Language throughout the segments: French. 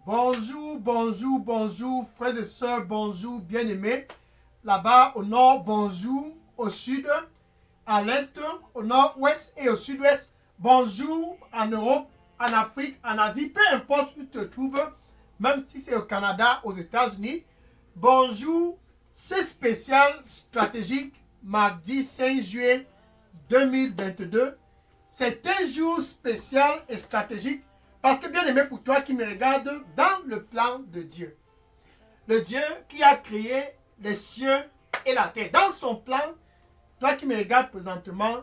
Bonjour, bonjour, bonjour, frères et sœurs, bonjour, bien-aimés. Là-bas, au nord, bonjour, au sud, à l'est, au nord-ouest et au sud-ouest. Bonjour en Europe, en Afrique, en Asie, peu importe où tu te trouves, même si c'est au Canada, aux États-Unis. Bonjour, c'est spécial stratégique, mardi 5 juillet 2022. C'est un jour spécial et stratégique parce que bien aimé pour toi qui me regarde dans le plan de Dieu. Le Dieu qui a créé les cieux et la terre. Dans son plan, toi qui me regardes présentement,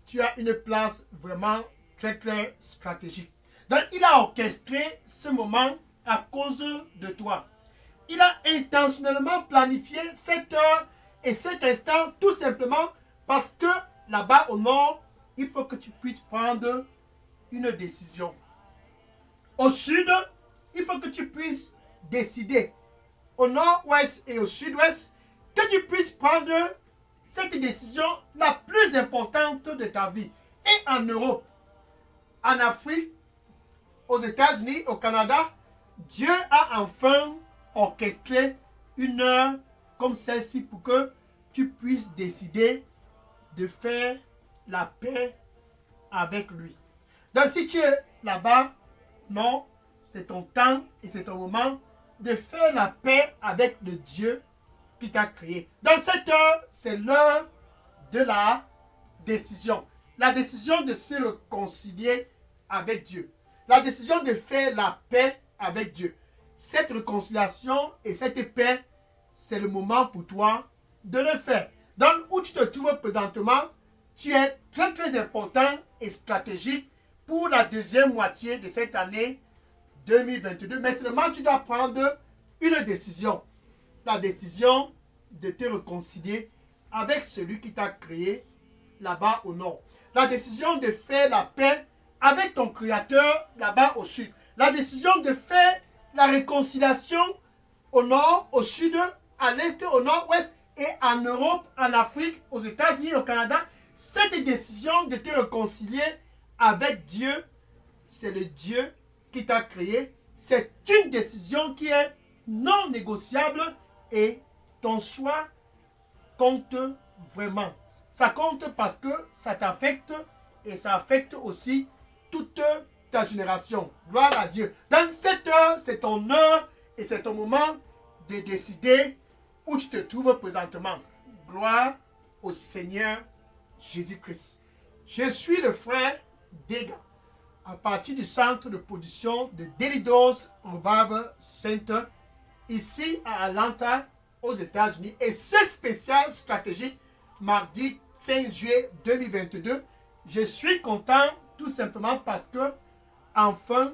tu as une place vraiment très très stratégique. Donc il a orchestré ce moment à cause de toi. Il a intentionnellement planifié cette heure et cet instant tout simplement parce que là-bas au nord, il faut que tu puisses prendre une décision. Au sud, il faut que tu puisses décider. Au nord-ouest et au sud-ouest, que tu puisses prendre cette décision la plus importante de ta vie. Et en Europe, en Afrique, aux États-Unis, au Canada, Dieu a enfin orchestré une heure comme celle-ci pour que tu puisses décider de faire la paix avec lui. Donc si tu es là-bas, non, c'est ton temps et c'est ton moment de faire la paix avec le Dieu qui t'a créé. Dans cette heure, c'est l'heure de la décision. La décision de se réconcilier avec Dieu. La décision de faire la paix avec Dieu. Cette réconciliation et cette paix, c'est le moment pour toi de le faire. Donc où tu te trouves présentement, tu es très très important et stratégique pour la deuxième moitié de cette année 2022. Mais seulement tu dois prendre une décision. La décision de te réconcilier avec celui qui t'a créé là-bas au nord. La décision de faire la paix avec ton créateur là-bas au sud. La décision de faire la réconciliation au nord, au sud, à l'est, au nord-ouest et en Europe, en Afrique, aux États-Unis, au Canada. Cette décision de te réconcilier avec Dieu, c'est le Dieu qui t'a créé. C'est une décision qui est non négociable et ton choix compte vraiment. Ça compte parce que ça t'affecte et ça affecte aussi toute ta génération. Gloire à Dieu. Dans cette heure, c'est ton heure et c'est ton moment de décider où tu te trouves présentement. Gloire au Seigneur Jésus-Christ. Je suis le frère Dega, à partir du centre de production de Delidos Revival Center, ici à Atlanta, aux États-Unis. Et ce spécial stratégique, mardi 5 juillet 2022, je suis content tout simplement parce que, enfin,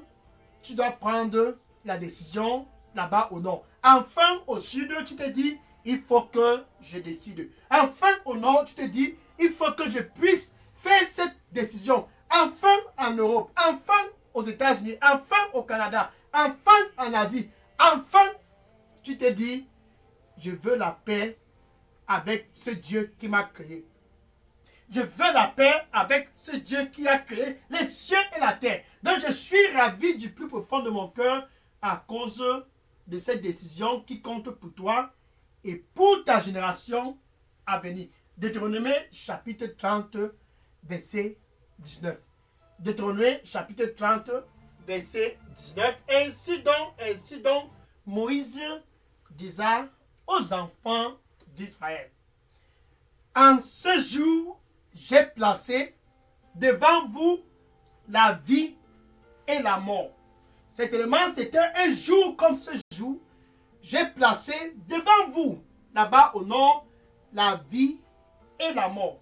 tu dois prendre la décision là-bas au nord. Enfin, au sud, tu te dis, il faut que je décide. Enfin, au nord, tu te dis, il faut que je puisse faire cette décision. Enfin, en Europe, enfin, aux États-Unis, enfin, au Canada, enfin, en Asie. Enfin, tu te dis, je veux la paix avec ce Dieu qui m'a créé. Je veux la paix avec ce Dieu qui a créé les cieux et la terre. Donc je suis ravi du plus profond de mon cœur à cause de cette décision qui compte pour toi et pour ta génération à venir. Deutéronome chapitre 30, verset 19. Deutéronome chapitre 30, verset 19. Ainsi donc, Moïse disa aux enfants d'Israël. En ce jour, j'ai placé devant vous la vie et la mort. Certainement, c'était un jour comme ce jour. J'ai placé devant vous, là-bas au nord, la vie et la mort.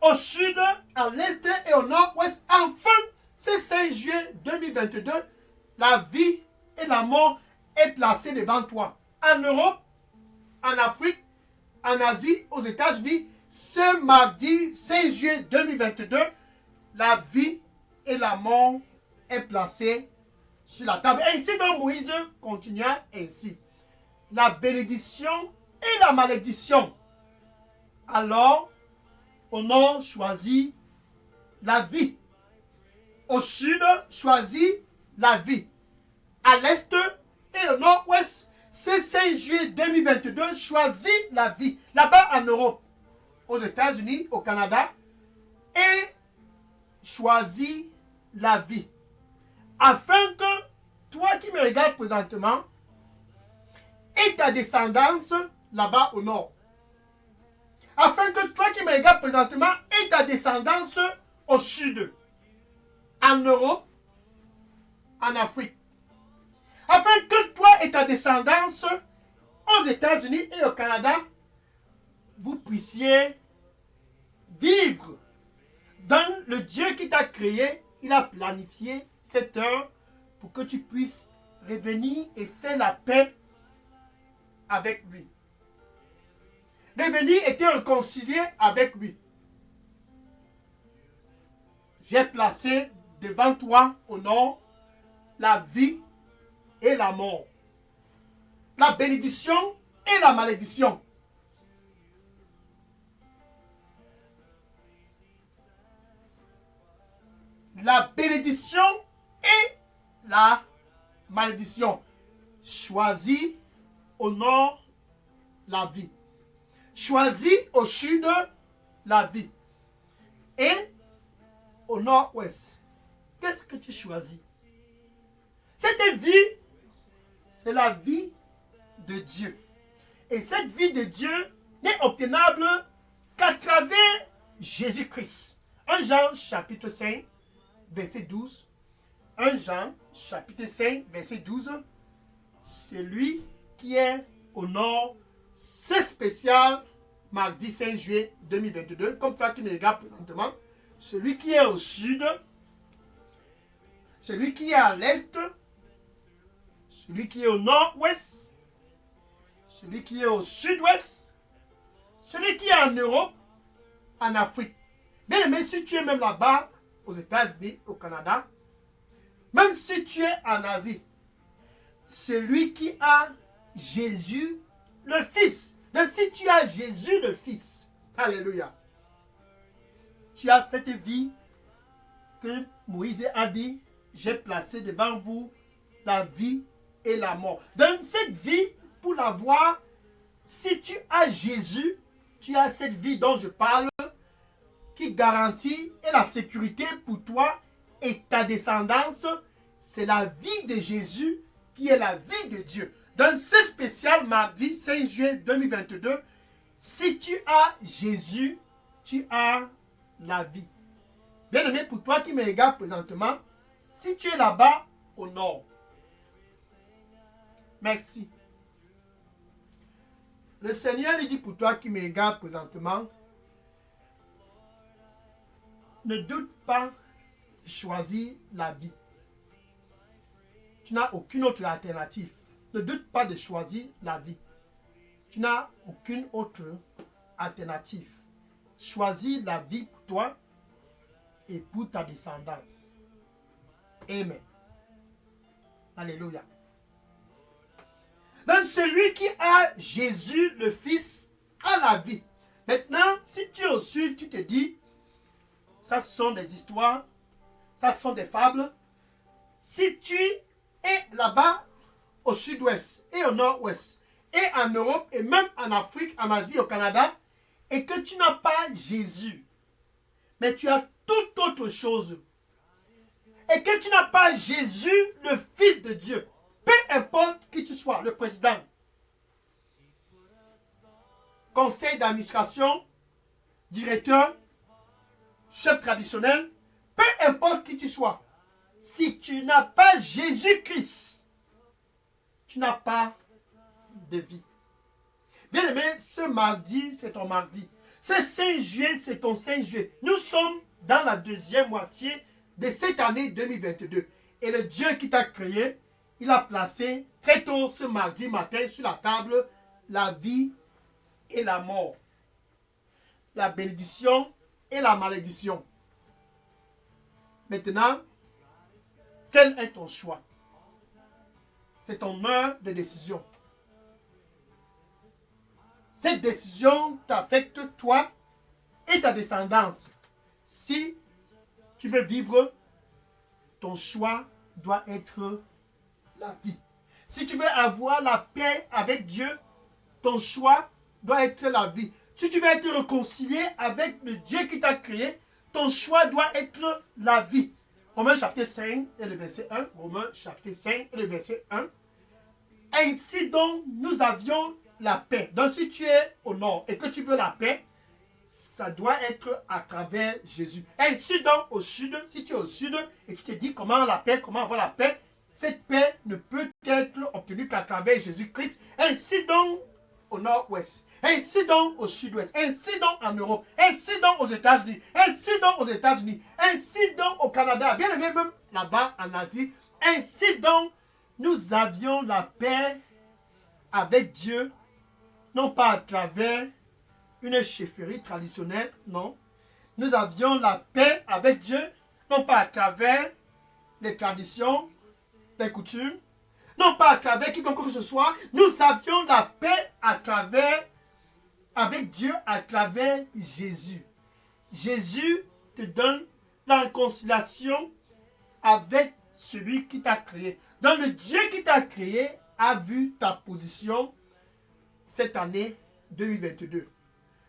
Au sud, à l'est et au nord-ouest, enfin, ce 5 juillet 2022, la vie et la mort est placée devant toi. En Europe, en Afrique, en Asie, aux États-Unis, ce mardi 5 juillet 2022, la vie et la mort est placée sur la table. Ainsi donc Moïse continua ainsi. La bénédiction et la malédiction. Alors, au nord, choisit la vie. Au sud, choisit la vie. À l'est, et au nord-ouest, ce 5 juillet 2022, choisis la vie. Là-bas en Europe, aux États-Unis, au Canada, et choisis la vie. Afin que toi qui me regardes présentement et ta descendance là-bas au nord. Afin que toi qui me regardes présentement et ta descendance au sud, en Europe, en Afrique. Afin que toi et ta descendance aux États-Unis et au Canada, vous puissiez vivre dans le Dieu qui t'a créé. Il a planifié cette heure pour que tu puisses revenir et faire la paix avec lui. Revenir et te réconcilier avec lui. J'ai placé devant toi au nord la vie et la mort, la bénédiction et la malédiction. La bénédiction et la malédiction. Choisis au nord la vie. Choisis au sud la vie. Et au nord-ouest, qu'est-ce que tu choisis? Cette vie, c'est la vie de Dieu. Et cette vie de Dieu n'est obtenable qu'à travers Jésus-Christ. 1 Jean chapitre 5, verset 12. 1 Jean chapitre 5, verset 12. Celui qui est au nord, c'est spécial, mardi 5 juillet 2022, comme toi qui me regardes présentement. Celui qui est au sud, celui qui est à l'est, celui qui est au nord-ouest, celui qui est au sud-ouest, celui qui est en Europe, en Afrique. Bien aimé, si tu es même là-bas, aux États-Unis, au Canada, même si tu es en Asie, celui qui a Jésus le Fils. Donc si tu as Jésus le Fils, alléluia, tu as cette vie que Moïse a dit, j'ai placé devant vous la vie et la mort. Donc cette vie, pour l'avoir, si tu as Jésus, tu as cette vie dont je parle, qui garantit et la sécurité pour toi et ta descendance. C'est la vie de Jésus qui est la vie de Dieu. Donc ce spécial mardi 5 juillet 2022, si tu as Jésus, tu as la vie. Bien aimé, pour toi qui me regardes présentement, si tu es là-bas au nord, merci. Le Seigneur lui dit pour toi qui me regardes présentement, ne doute pas de choisir la vie. Tu n'as aucune autre alternative. Ne doute pas de choisir la vie. Tu n'as aucune autre alternative. Choisis la vie pour toi et pour ta descendance. Amen. Alléluia. Donc celui qui a Jésus le Fils a la vie. Maintenant, si tu es au sud, tu te dis, ça sont des histoires, ça sont des fables. Si tu es là-bas au sud-ouest et au nord-ouest, et en Europe, et même en Afrique, en Asie, au Canada, et que tu n'as pas Jésus, mais tu as toute autre chose, et que tu n'as pas Jésus, le Fils de Dieu, peu importe qui tu sois, le président, conseil d'administration, directeur, chef traditionnel, peu importe qui tu sois, si tu n'as pas Jésus-Christ, tu n'as pas de vie. Bien aimé, ce mardi, c'est ton mardi. Ce 5 juillet, c'est ton 5 juillet. Nous sommes dans la deuxième moitié de cette année 2022. Et le Dieu qui t'a créé, il a placé très tôt ce mardi matin sur la table la vie et la mort, la bénédiction et la malédiction. Maintenant, quel est ton choix? C'est ton heure de décision. Cette décision t'affecte toi et ta descendance. Si tu veux vivre, ton choix doit être la vie. Si tu veux avoir la paix avec Dieu, ton choix doit être la vie. Si tu veux être réconcilié avec le Dieu qui t'a créé, ton choix doit être la vie. Romains chapitre 5 et le verset 1. Romains chapitre 5 et le verset 1. Ainsi donc, nous avions la paix. Donc si tu es au nord et que tu veux la paix, ça doit être à travers Jésus. Ainsi donc, au sud, si tu es au sud et tu te dis comment la paix, comment avoir la paix, cette paix ne peut être obtenue qu'à travers Jésus-Christ. Ainsi donc, au nord-ouest, ainsi donc au sud-ouest, ainsi donc en Europe, ainsi donc aux États-Unis, ainsi donc aux États-Unis, ainsi donc au Canada, bien aimé même là-bas en Asie, ainsi donc nous avions la paix avec Dieu, non pas à travers une chefferie traditionnelle, non. Nous avions la paix avec Dieu, non pas à travers les traditions, les coutumes, non pas à travers quiconque que ce soit. Nous avions la paix à travers, avec Dieu à travers Jésus. Jésus te donne la réconciliation avec celui qui t'a créé. Donc le Dieu qui t'a créé a vu ta position cette année 2022.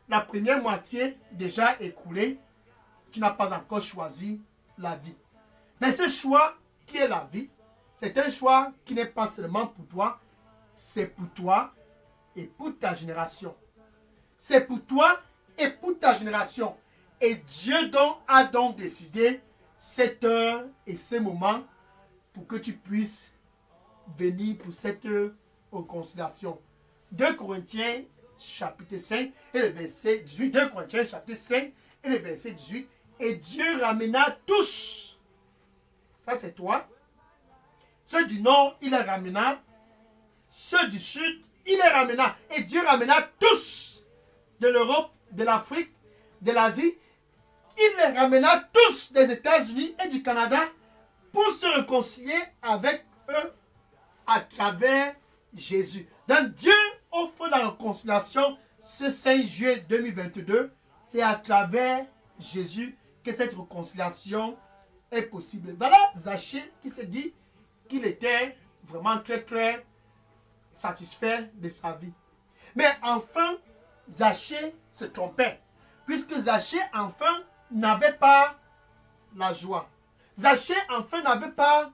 La première moitié déjà écoulée, tu n'as pas encore choisi la vie. Mais ce choix qui est la vie, c'est un choix qui n'est pas seulement pour toi, c'est pour toi et pour ta génération. C'est pour toi et pour ta génération. Et Dieu a donc décidé cette heure et ce moment pour que tu puisses venir pour cette réconciliation. 2 Corinthiens chapitre 5 et le verset 18. 2 Corinthiens chapitre 5 et le verset 18. Et Dieu ramena tous. Ça c'est toi. Ceux du nord, il les ramena. Ceux du sud, il les ramena. Et Dieu ramena tous de l'Europe, de l'Afrique, de l'Asie. Il les ramena tous des États-Unis et du Canada pour se réconcilier avec eux à travers Jésus. Donc Dieu offre la réconciliation ce 5 juillet 2022. C'est à travers Jésus que cette réconciliation est possible. Voilà Zachée qui se dit qu'il était vraiment très très satisfait de sa vie. Mais enfin, Zachée se trompait. Puisque Zachée enfin n'avait pas la joie. Zachée enfin n'avait pas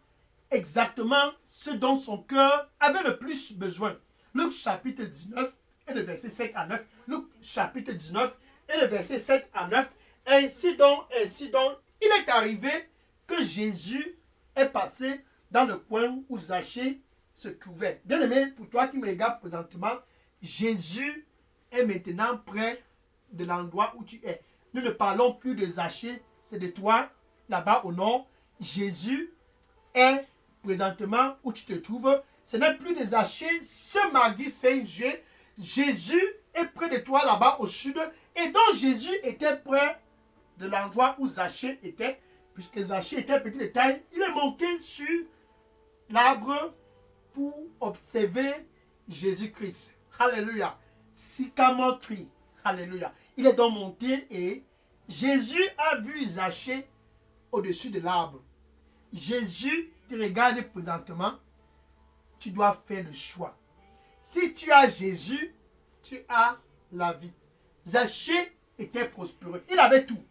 exactement ce dont son cœur avait le plus besoin. Luc chapitre 19 et le verset 7 à 9. Luc chapitre 19 et le verset 7 à 9. Ainsi donc, il est arrivé que Jésus est passé dans le coin où Zachée se trouvait. Bien aimé, pour toi qui me regardes présentement, Jésus est maintenant près de l'endroit où tu es. Nous ne parlons plus de Zachée, c'est de toi, là-bas au nord. Jésus est présentement où tu te trouves. Ce n'est plus de Zachée. Ce mardi 5 juillet, Jésus est près de toi là-bas au sud. Et donc Jésus était près de l'endroit où Zachée était. Puisque Zachée était petit de taille, il est monté sur l'arbre pour observer Jésus-Christ. Alléluia. Sycamore-tree. Alléluia. Il est donc monté et Jésus a vu Zachée au-dessus de l'arbre. Jésus te regarde présentement. Tu dois faire le choix. Si tu as Jésus, tu as la vie. Zachée était prospéreux. Il avait tout.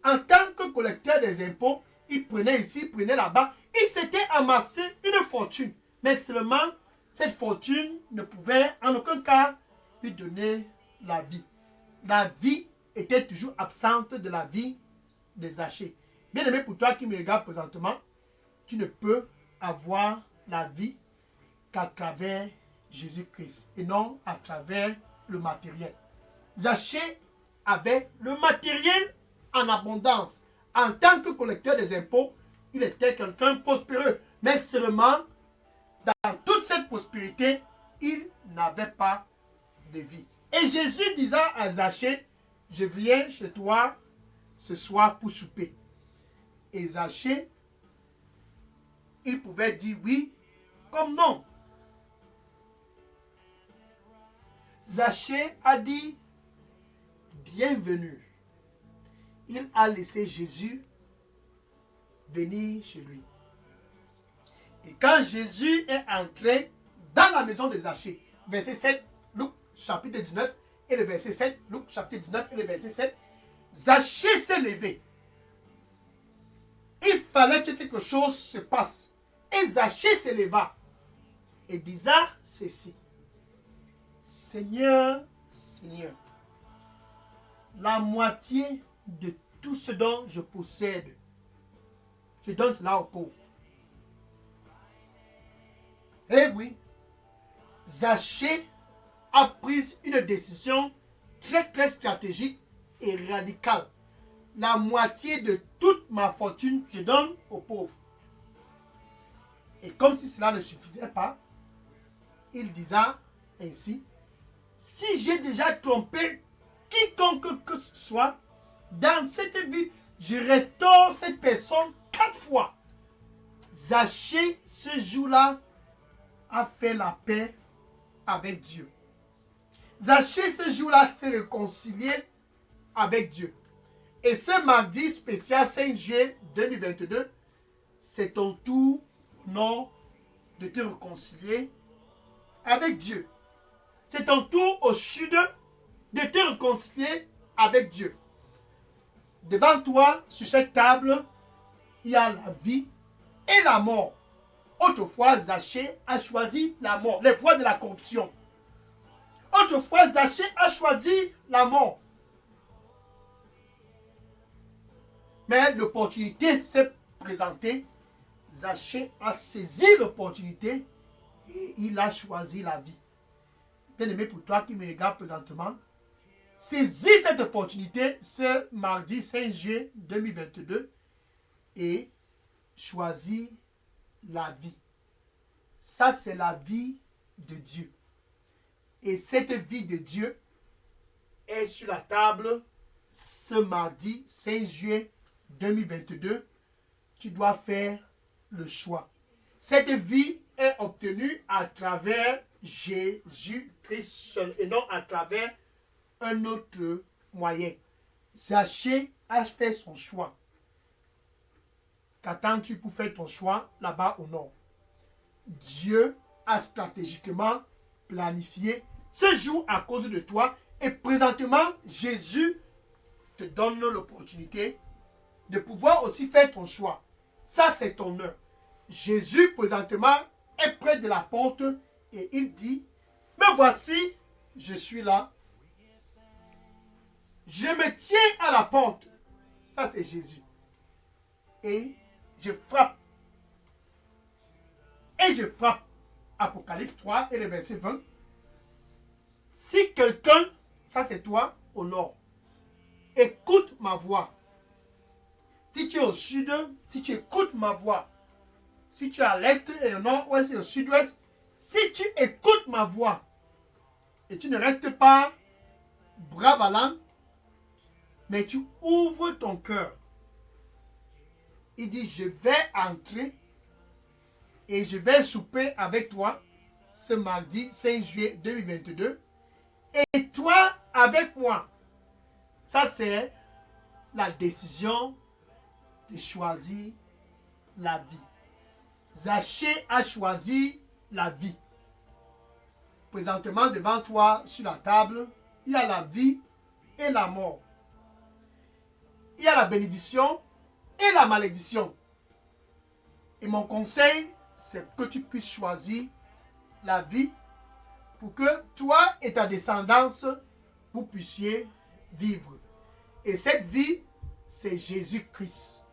En tant que collecteur des impôts, il prenait ici, il prenait là-bas. Il s'était amassé une fortune. Mais seulement, cette fortune ne pouvait en aucun cas lui donner la vie. La vie était toujours absente de la vie de Zachée. Bien aimé, pour toi qui me regardes présentement, tu ne peux avoir la vie qu'à travers Jésus-Christ et non à travers le matériel. Zachée avait le matériel en abondance. En tant que collecteur des impôts, il était quelqu'un prospéreux. Mais seulement, dans toute cette prospérité, il n'avait pas de vie. Et Jésus disait à Zachée, je viens chez toi ce soir pour souper. Et Zachée, il pouvait dire oui comme non. Zachée a dit bienvenue. Il a laissé Jésus venir chez lui. Et quand Jésus est entré dans la maison de Zachée. Verset 7, Luc chapitre 19, et le verset 7, Luc chapitre 19, et le verset 7. Zachée s'est levé. Il fallait que quelque chose se passe. Et Zachée se leva et disait ceci. Seigneur, Seigneur, la moitié de tout ce dont je possède, je donne cela aux pauvres. Eh oui, Zachée a pris une décision très stratégique et radicale. La moitié de toute ma fortune, je donne aux pauvres. Et comme si cela ne suffisait pas, il disait ainsi, si j'ai déjà trompé quiconque que ce soit, dans cette vie, je restaure cette personne 4 fois. Zachée, ce jour-là, a fait la paix avec Dieu. Zachée, ce jour-là, s'est réconcilié avec Dieu. Et ce mardi spécial 5 juillet 2022, c'est ton tour, non, de te réconcilier avec Dieu. C'est ton tour au sud de te réconcilier avec Dieu. Devant toi, sur cette table, il y a la vie et la mort. Autrefois, Zachée a choisi la mort, les voies de la corruption. Autrefois, Zachée a choisi la mort. Mais l'opportunité s'est présentée. Zachée a saisi l'opportunité et il a choisi la vie. Bien-aimé, pour toi qui me regarde présentement, saisis cette opportunité ce mardi 5 juillet 2022 et choisis la vie. Ça, c'est la vie de Dieu. Et cette vie de Dieu est sur la table ce mardi 5 juillet 2022. Tu dois faire le choix. Cette vie est obtenue à travers Jésus-Christ seul et non à travers un autre moyen. Zachée a fait son choix. Qu'attends-tu pour faire ton choix là-bas au nord? Dieu a stratégiquement planifié ce jour à cause de toi et présentement Jésus te donne l'opportunité de pouvoir aussi faire ton choix. Ça, c'est ton heure. Jésus présentement est près de la porte et il dit, me voici, je suis là. Je me tiens à la porte. Ça, c'est Jésus. Et je frappe. Et je frappe. Apocalypse 3 et le verset 20. Si quelqu'un, ça c'est toi au nord, écoute ma voix. Si tu es au sud, si tu écoutes ma voix, si tu es à l'est et au nord-ouest et au sud-ouest, si tu écoutes ma voix et tu ne restes pas brave à l'âme, mais tu ouvres ton cœur. Il dit, je vais entrer et je vais souper avec toi ce mardi 5 juillet 2022 et toi avec moi. Ça, c'est la décision de choisir la vie. Zachée a choisi la vie. Présentement, devant toi, sur la table, il y a la vie et la mort. Il y a la bénédiction et la malédiction. Et mon conseil, c'est que tu puisses choisir la vie pour que toi et ta descendance, vous puissiez vivre. Et cette vie, c'est Jésus-Christ.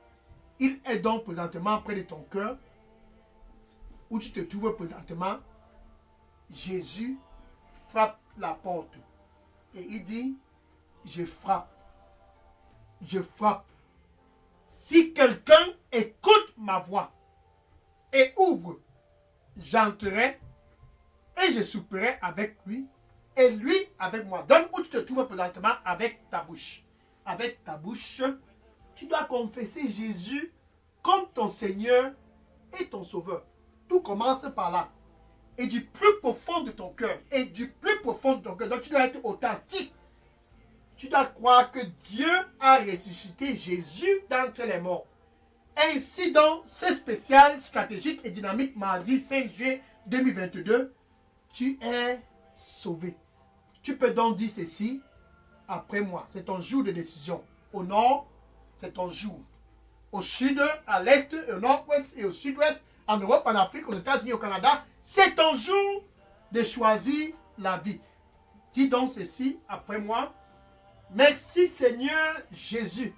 Il est donc présentement près de ton cœur, où tu te trouves présentement. Jésus frappe la porte. Et il dit, je frappe. Je frappe. Si quelqu'un écoute ma voix et ouvre, j'entrerai et je souperai avec lui et lui avec moi. Donc, où tu te trouves présentement avec ta bouche. Avec ta bouche, tu dois confesser Jésus comme ton Seigneur et ton Sauveur. Tout commence par là. Et du plus profond de ton cœur, et du plus profond de ton cœur, donc tu dois être authentique. Tu dois croire que Dieu a ressuscité Jésus d'entre les morts. Ainsi donc, ce spécial stratégique et dynamique mardi 5 juillet 2022 tu es sauvé. Tu peux donc dire ceci après moi. C'est ton jour de décision. Au nord, c'est ton jour. Au sud, à l'est, au nord-ouest et au sud-ouest, en Europe, en Afrique, aux États-Unis, au Canada, c'est ton jour de choisir la vie. Dis donc ceci après moi. Merci Seigneur Jésus.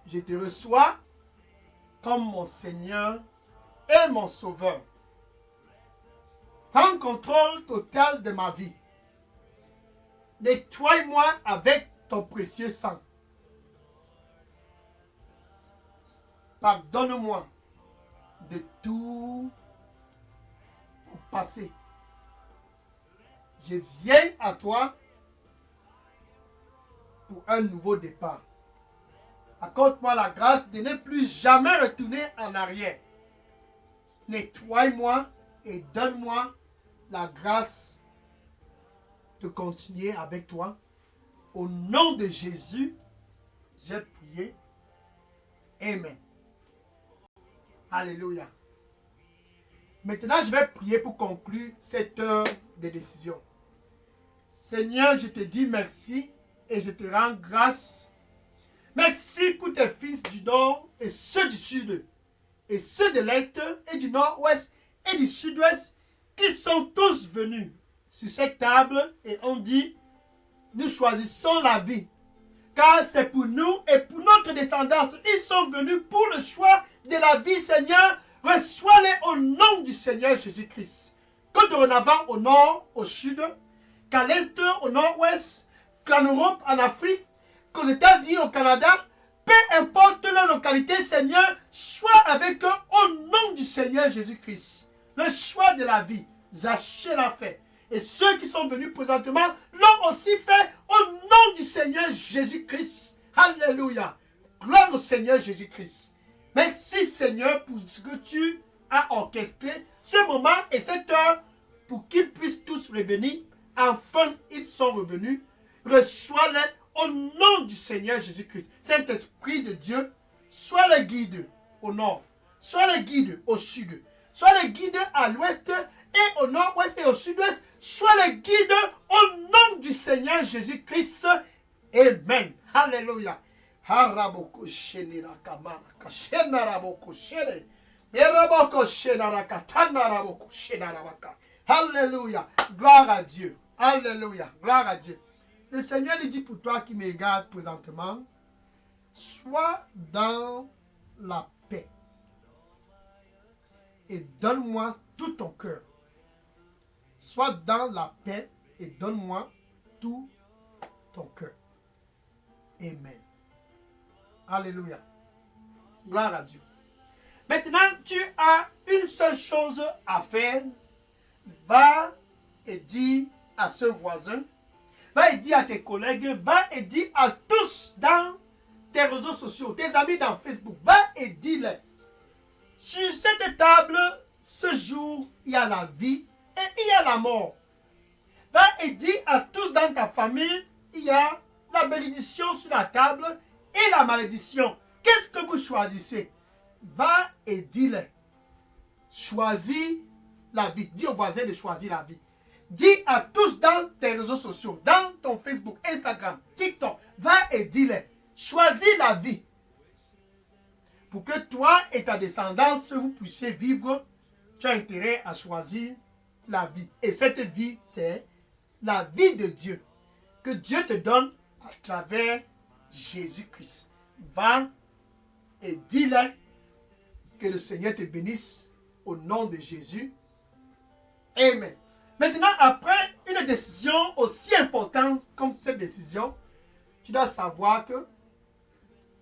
Je te reçois comme mon Seigneur et mon Sauveur. Prends contrôle total de ma vie. Nettoie-moi avec ton précieux sang. Pardonne-moi de tout mon passé. Je viens à toi pour un nouveau départ. Accorde-moi la grâce de ne plus jamais retourner en arrière. Nettoie-moi et donne-moi la grâce de continuer avec toi. Au nom de Jésus, j'ai prié. Amen. Alléluia. Maintenant, je vais prier pour conclure cette heure de décision. Seigneur, je te dis merci et je te rends grâce. Merci pour tes fils du nord et ceux du sud, et ceux de l'est et du nord-ouest et du sud-ouest qui sont tous venus sur cette table et ont dit, nous choisissons la vie. Car c'est pour nous et pour notre descendance. Ils sont venus pour le choix de la vie, Seigneur. Reçois-les au nom du Seigneur Jésus-Christ. Que dorénavant au nord, au sud, qu'à l'est, au nord-ouest, qu'en Europe, en Afrique, qu'aux États-Unis, au Canada, peu importe leur localité, Seigneur, sois avec eux au nom du Seigneur Jésus-Christ. Le choix de la vie, Zaché l'a fait. Et ceux qui sont venus présentement l'ont aussi fait au nom du Seigneur Jésus-Christ. Alléluia. Gloire au Seigneur Jésus-Christ. Merci Seigneur pour ce que tu as orchestré ce moment et cette heure pour qu'ils puissent tous revenir. Enfin, ils sont revenus. Reçois-les au nom du Seigneur Jésus-Christ. Saint-Esprit de Dieu, sois le guide au nord, sois le guide au sud, sois le guide à l'ouest et au nord-ouest et au sud-ouest, sois le guide au nom du Seigneur Jésus-Christ. Amen. Alléluia. Alléluia. Gloire à Dieu. Alléluia. Gloire à Dieu. Le Seigneur lui dit pour toi qui me regarde présentement, sois dans la paix et donne-moi tout ton cœur. Sois dans la paix et donne-moi tout ton cœur. Amen. Alléluia. Gloire à Dieu. Maintenant, tu as une seule chose à faire. Va et dis à ce voisin, va et dis à tes collègues, va et dis à tous dans tes réseaux sociaux, tes amis dans Facebook, va et dis-les. Sur cette table, ce jour, il y a la vie et il y a la mort. Va et dis à tous dans ta famille, il y a la bénédiction sur la table et la malédiction. Qu'est-ce que vous choisissez? Va et dis-les. Choisis la vie. Dis au voisin de choisir la vie. Dis à tous dans tes réseaux sociaux, dans ton Facebook, Instagram, TikTok, va et dis-les. Choisis la vie. Pour que toi et ta descendance, vous puissiez vivre, tu as intérêt à choisir la vie. Et cette vie, c'est la vie de Dieu. Que Dieu te donne à travers Jésus-Christ. Va et dis-le. Que le Seigneur te bénisse au nom de Jésus. Amen. Maintenant, après une décision aussi importante comme cette décision, tu dois savoir que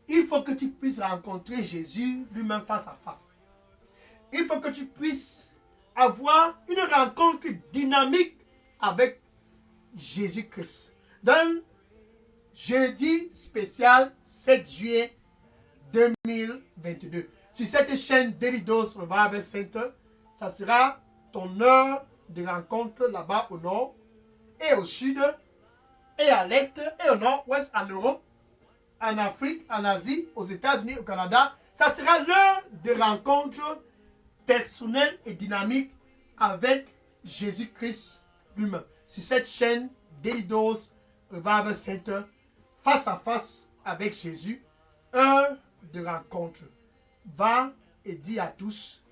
il faut que tu puisses rencontrer Jésus lui-même face à face. Il faut que tu puisses avoir une rencontre dynamique avec Jésus-Christ. Dans jeudi spécial 7 juillet 2022. Sur cette chaîne Delidos Revival Center, ça sera ton heure de rencontre là-bas au nord et au sud et à l'est et au nord-ouest en Europe, en Afrique, en Asie, aux États-Unis, au Canada. Ça sera l'heure de rencontre personnelle et dynamique avec Jésus-Christ lui-même. Sur cette chaîne, Delidos Revival Center, face à face avec Jésus, heure de rencontre. Va et dis à tous,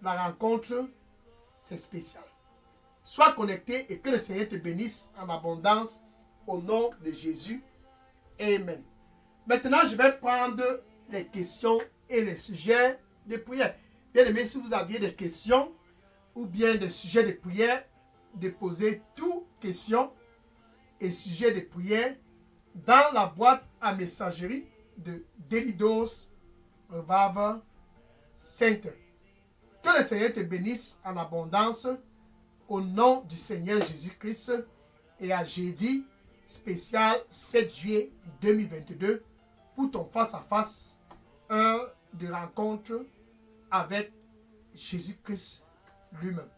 la rencontre, c'est spécial. Sois connecté et que le Seigneur te bénisse en abondance au nom de Jésus. Amen. Maintenant, je vais prendre les questions et les sujets de prière. Bien aimé, si vous aviez des questions ou bien des sujets de prière, déposez toutes questions et sujets de prière dans la boîte à messagerie de Delidos Revival Center. Que le Seigneur te bénisse en abondance au nom du Seigneur Jésus-Christ et à jeudi spécial 7 juillet 2022 pour ton face-à-face, heure de rencontre avec Jésus-Christ lui-même.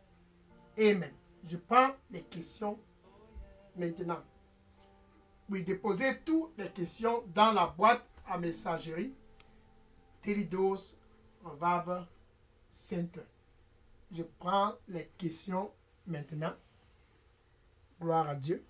Amen. Je prends les questions maintenant. Oui, déposez toutes les questions dans la boîte à messagerie Delidos Revival Center. Je prends les questions maintenant. Gloire à Dieu.